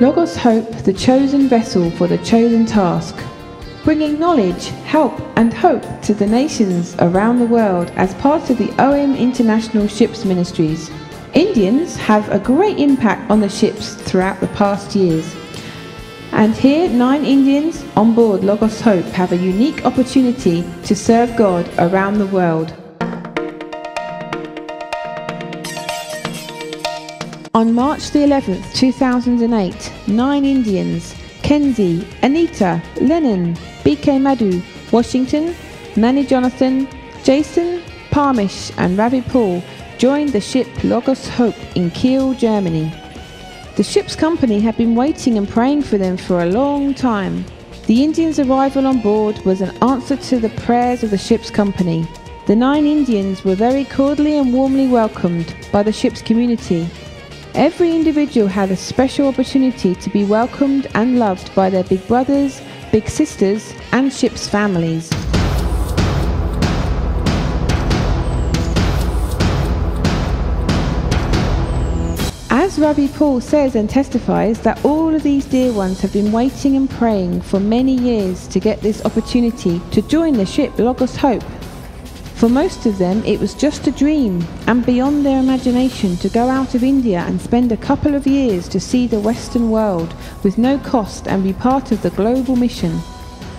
Logos Hope, the chosen vessel for the chosen task, bringing knowledge, help and hope to the nations around the world as part of the OM International Ships Ministries. Indians have a great impact on the ships throughout the past years. And here 9 Indians on board Logos Hope have a unique opportunity to serve God around the world. On March the 11th, 2008, 9 Indians, Kenzie, Anita, Lennon, BK Madhu, Washington, Manny Jonathan, Jason, Parmish and Ravi Paul joined the ship Logos Hope in Kiel, Germany. The ship's company had been waiting and praying for them for a long time. The Indians' arrival on board was an answer to the prayers of the ship's company. The 9 Indians were very cordially and warmly welcomed by the ship's community. Every individual had a special opportunity to be welcomed and loved by their big brothers, big sisters and ship's families. As Ravi Paul says and testifies that all of these dear ones have been waiting and praying for many years to get this opportunity to join the ship Logos Hope. For most of them it was just a dream and beyond their imagination to go out of India and spend a couple of years to see the Western world with no cost and be part of the global mission.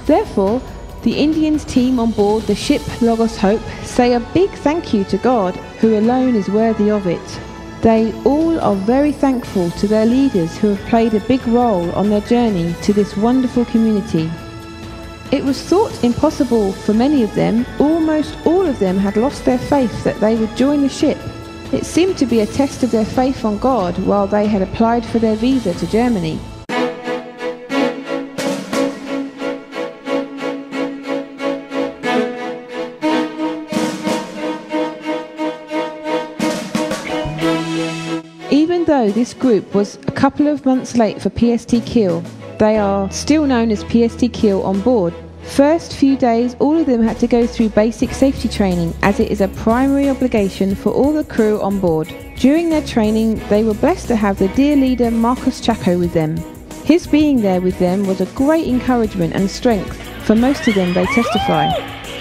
Therefore, the Indians team on board the ship Logos Hope say a big thank you to God, who alone is worthy of it. They all are very thankful to their leaders who have played a big role on their journey to this wonderful community. It was thought impossible for many of them. Almost all of them had lost their faith that they would join the ship. It seemed to be a test of their faith on God while they had applied for their visa to Germany. Even though this group was a couple of months late for PST Kiel, they are still known as PST Kiel on board. First few days all of them had to go through basic safety training, as it is a primary obligation for all the crew on board. During their training they were blessed to have the dear leader Marcus Chaco with them. His being there with them was a great encouragement and strength. For most of them, they testify.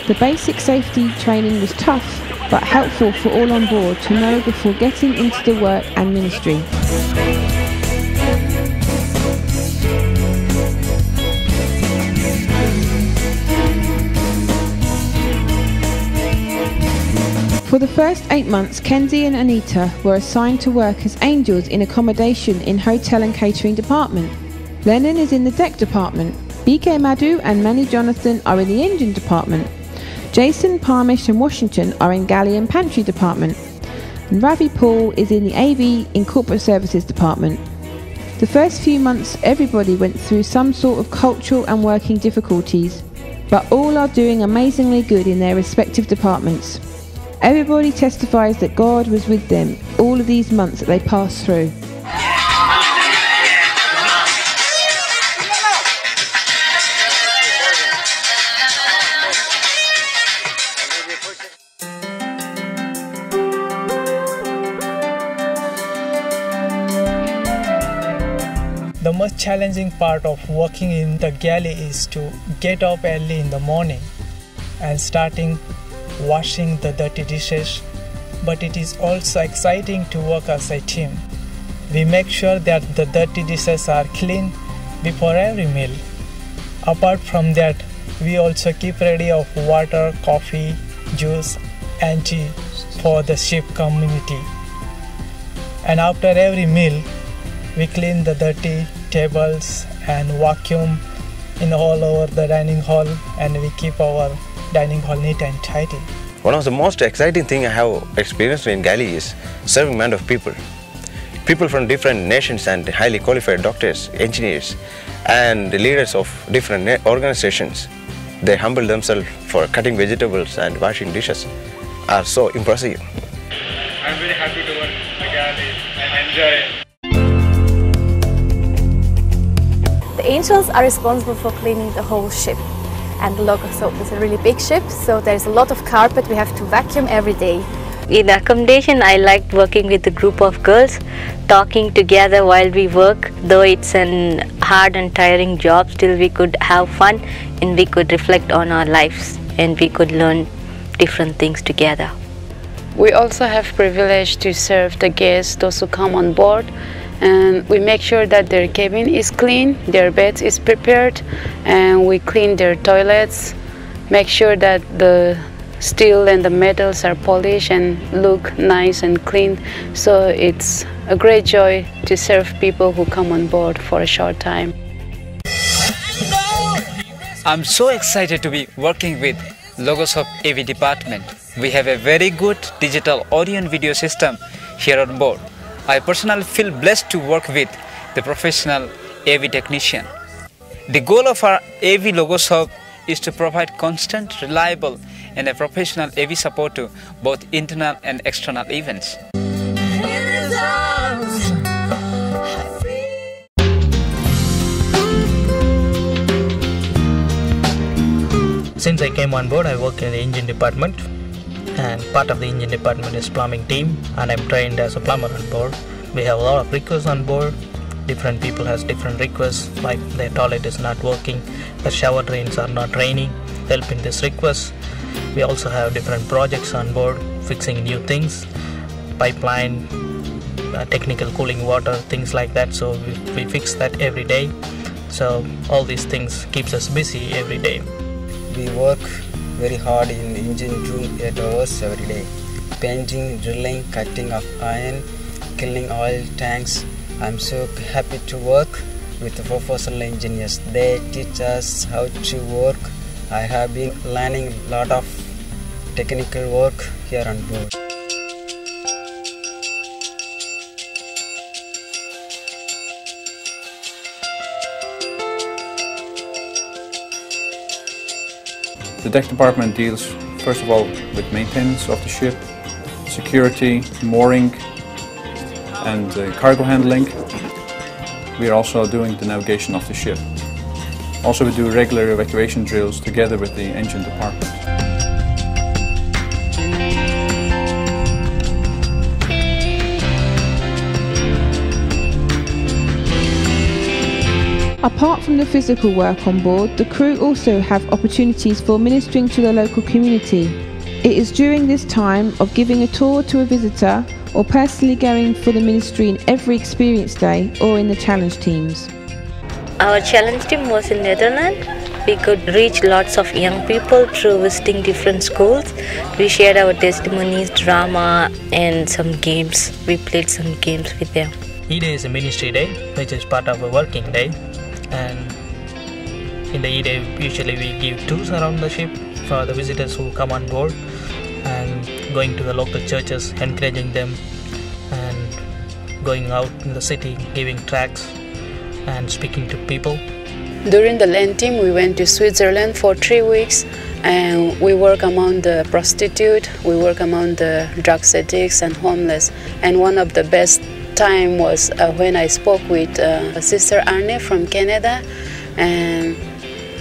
The basic safety training was tough but helpful for all on board to know before getting into the work and ministry. For the first 8 months, Kenzie and Anita were assigned to work as angels in accommodation in hotel and catering department. Lennon is in the deck department. BK Madhu and Manny Jonathan are in the engine department. Jason, Parmish and Washington are in galley and pantry department. And Ravi Paul is in the AV in corporate services department. The first few months everybody went through some sort of cultural and working difficulties, but all are doing amazingly good in their respective departments. Everybody testifies that God was with them all of these months that they passed through. The most challenging part of working in the galley is to get up early in the morning and starting washing the dirty dishes, but it is also exciting to work as a team. We make sure that the dirty dishes are clean before every meal. Apart from that, we also keep ready of water, coffee, juice and tea for the ship community. And after every meal, we clean the dirty tables and vacuum in all over the dining hall, and we keep our dining hall neat and tidy. One of the most exciting things I have experienced in galley is serving men of people. People from different nations and highly qualified doctors, engineers and leaders of different organizations. They humble themselves for cutting vegetables and washing dishes are so impressive. I'm very happy to work in the galley and enjoy it. The angels are responsible for cleaning the whole ship, and the Logos Hope is a really big ship, so there's a lot of carpet we have to vacuum every day. In accommodation, I liked working with a group of girls, talking together while we work. Though it's an hard and tiring job, still we could have fun and we could reflect on our lives and we could learn different things together. We also have privilege to serve the guests, those who come on board, and we make sure that their cabin is clean, their beds is prepared, and we clean their toilets, make sure that the steel and the metals are polished and look nice and clean. So it's a great joy to serve people who come on board for a short time. I'm so excited to be working with Logos Hope AV department. We have a very good digital audio and video system here on board. I personally feel blessed to work with the professional AV technician. The goal of our AV Logos Hope is to provide constant, reliable and a professional AV support to both internal and external events. Since I came on board, I work in the engine department, and part of the engine department is plumbing team, and I'm trained as a plumber on board. We have a lot of requests on board. Different people has different requests, like their toilet is not working, the shower drains are not draining, helping this request. We also have different projects on board, fixing new things, pipeline, technical cooling water, things like that. So we fix that every day. So all these things keeps us busy every day. We work very hard in the engine room 8 hours every day. Painting, drilling, cutting of iron, cleaning oil tanks. I'm so happy to work with the professional engineers. They teach us how to work. I have been learning a lot of technical work here on board. The deck department deals first of all with maintenance of the ship, security, mooring and cargo handling. We are also doing the navigation of the ship. Also we do regular evacuation drills together with the engine department. Apart from the physical work on board, the crew also have opportunities for ministering to the local community. It is during this time of giving a tour to a visitor or personally going for the ministry in every experience day or in the challenge teams. Our challenge team was in Netherlands. We could reach lots of young people through visiting different schools. We shared our testimonies, drama and some games. We played some games with them. E-Day is a ministry day, which is part of a working day. And in the E-Day, usually we give tours around the ship for the visitors who come on board, and going to the local churches, encouraging them, and going out in the city, giving tracts and speaking to people. During the Lent team, we went to Switzerland for 3 weeks, and we work among the prostitute, we work among the drug addicts and homeless. And one of the best time was when I spoke with Sister Arne from Canada, and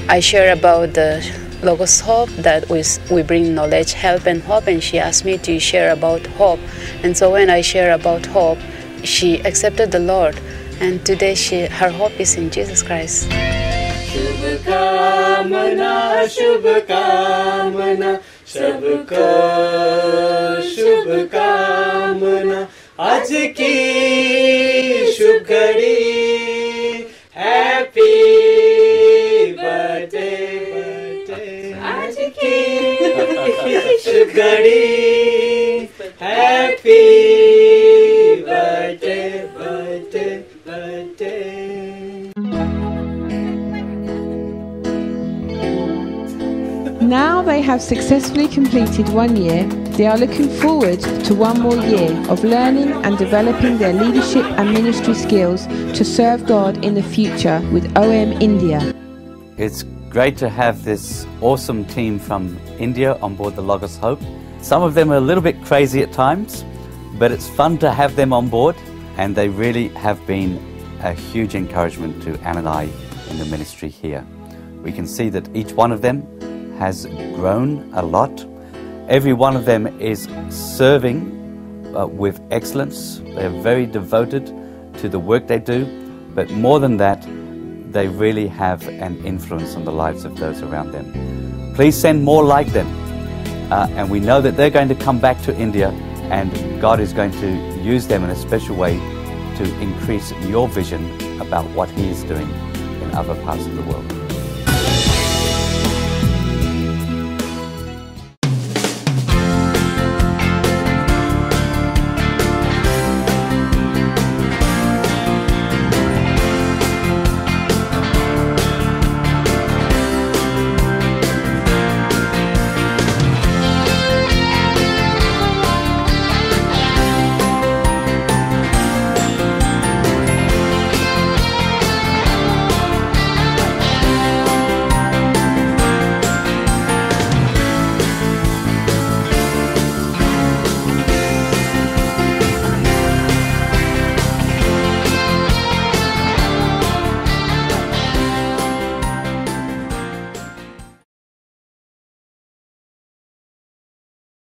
I shared about the Logos Hope, that we bring knowledge, help and hope, and she asked me to share about hope. And so when I share about hope, she accepted the Lord, and today her hope is in Jesus Christ. Shubhkamana, Shubhkamana, sabko Shubhkamana. आज की शुभ घड़ी, happy birthday, आज की शुभ घड़ी, happy birthday, birthday, birthday. Now they have successfully completed 1 year, they are looking forward to 1 more year of learning and developing their leadership and ministry skills to serve God in the future with OM India. It's great to have this awesome team from India on board the Logos Hope. Some of them are a little bit crazy at times, but it's fun to have them on board, and they really have been a huge encouragement to Anne and I in the ministry here. We can see that each one of them has grown a lot. Every one of them is serving with excellence. They're very devoted to the work they do, but more than that, they really have an influence on the lives of those around them. Please send more like them. And we know that they're going to come back to India, and God is going to use them in a special way to increase your vision about what He is doing in other parts of the world.